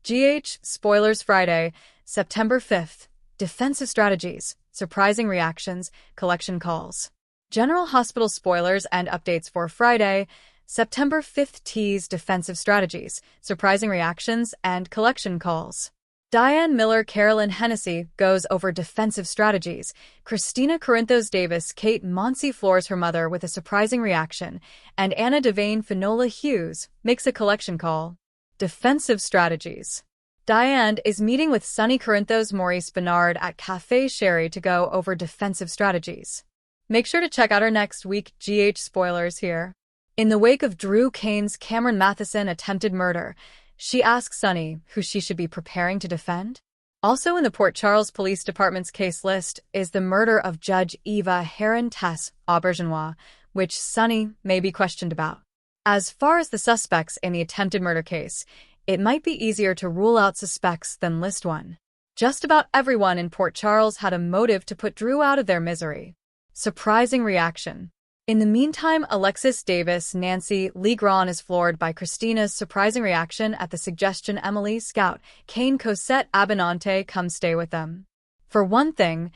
GH Spoilers Friday, September 5th. Defensive strategies, surprising reactions, collection calls. General Hospital spoilers and updates for Friday, September 5th. Tease defensive strategies, surprising reactions, and collection calls. Diane Miller Carolyn Hennesy goes over defensive strategies. Kristina Corinthos-Davis Kate Mansi floors her mother with a surprising reaction, and Anna Devane Finola Hughes makes a collection call. Defensive strategies. Diane is meeting with Sonny Corinthos Maurice Benard at Café Sherry to go over defensive strategies. Make sure to check out our next week GH spoilers here. In the wake of Drew Cain Cameron Mathison attempted murder, she asks Sonny who she should be preparing to defend. Also in the Port Charles Police Department's case list is the murder of Judge Eva Heron-Tess Aubergenois, which Sonny may be questioned about. As far as the suspects in the attempted murder case, it might be easier to rule out suspects than list one. Just about everyone in Port Charles had a motive to put Drew out of their misery. Surprising reaction. In the meantime, Alexis Davis Nancy Lee Grahn is floored by Kristina's surprising reaction at the suggestion Emily Scout Cain Cosette Abinante come stay with them. For one thing,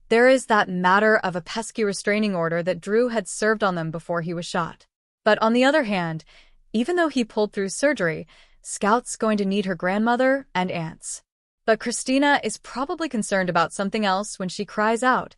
there is that matter of a pesky restraining order that Drew had served on them before he was shot. But on the other hand, even though he pulled through surgery, Scout's going to need her grandmother and aunts. But Kristina is probably concerned about something else when she cries out,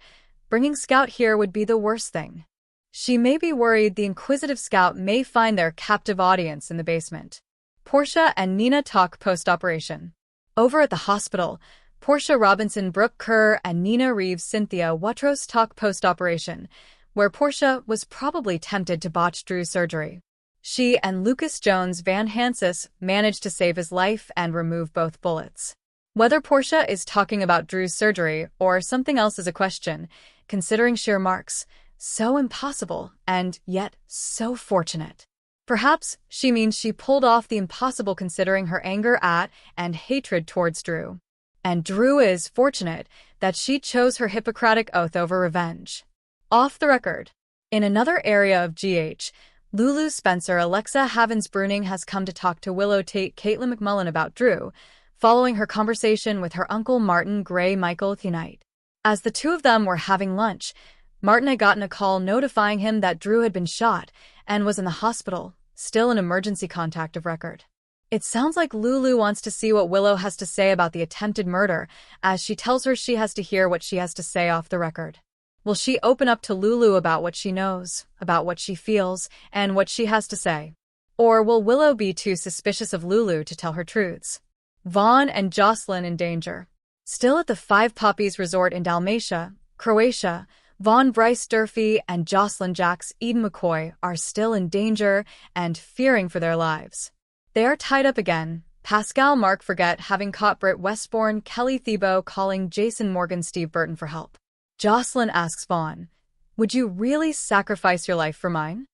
bringing Scout here would be the worst thing. She may be worried the inquisitive Scout may find their captive audience in the basement. Portia and Nina talk post-operation. Over at the hospital, Portia Robinson Brook Kerr and Nina Reeves Cynthia Watros talk post-operation, where Portia was probably tempted to botch Drew's surgery. She and Lucas Jones Van Hansis managed to save his life and remove both bullets. Whether Portia is talking about Drew's surgery or something else is a question, considering sheer marks. So impossible, and yet so fortunate. Perhaps she means she pulled off the impossible considering her anger at and hatred towards Drew. And Drew is fortunate that she chose her Hippocratic oath over revenge. Off the record. In another area of GH, Lulu Spencer Alexa Havins Bruening has come to talk to Willow Tait Katelyn MacMullen about Drew, following her conversation with her uncle Martin Gray Michael Thunite. As the two of them were having lunch, Martin had gotten a call notifying him that Drew had been shot and was in the hospital, still an emergency contact of record. It sounds like Lulu wants to see what Willow has to say about the attempted murder, as she tells her she has to hear what she has to say off the record. Will she open up to Lulu about what she knows, about what she feels, and what she has to say? Or will Willow be too suspicious of Lulu to tell her truths? Vaughn and Josslyn in danger. Still at the Five Poppies Resort in Dalmatia, Croatia, Vaughn Bryce Durfee and Josslyn Jax Eden McCoy are still in danger and fearing for their lives. They are tied up again. Pascal Mark forget having caught Britt Westbourne Kelly Thiebaud calling Jason Morgan Steve Burton for help. Josslyn asks Vaughn, "Would you really sacrifice your life for mine?"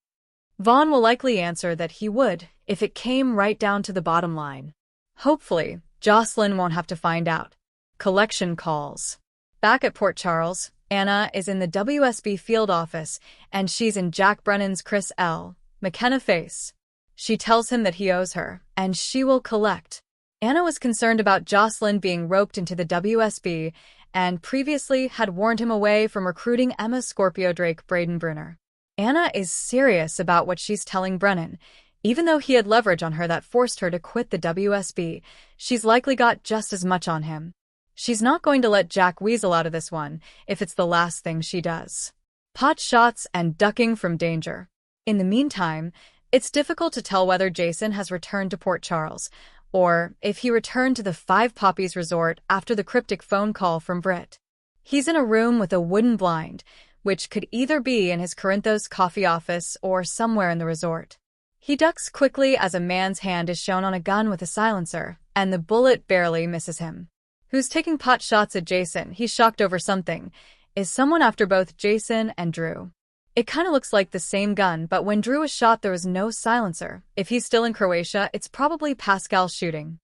Vaughn will likely answer that he would, if it came right down to the bottom line. Hopefully, Josslyn won't have to find out. Collection calls. Back at Port Charles, Anna is in the WSB field office, and she's in Jack Brennan's Chris L. McKenna face. She tells him that he owes her, and she will collect. Anna was concerned about Josslyn being roped into the WSB, and previously had warned him away from recruiting Emma Scorpio Drake Braden-Brunner. Anna is serious about what she's telling Brennan. Even though he had leverage on her that forced her to quit the WSB, she's likely got just as much on him. She's not going to let Jack weasel out of this one, if it's the last thing she does. Pot shots and ducking from danger. In the meantime, it's difficult to tell whether Jason has returned to Port Charles, or if he returned to the Five Poppies Resort after the cryptic phone call from Britt. He's in a room with a wooden blind, which could either be in his Corinthos coffee office or somewhere in the resort. He ducks quickly as a man's hand is shown on a gun with a silencer, and the bullet barely misses him. Who's taking pot shots at Jason? He's shocked over something. Is someone after both Jason and Drew? It kind of looks like the same gun, but when Drew was shot there was no silencer. If he's still in Croatia, it's probably Pascal shooting.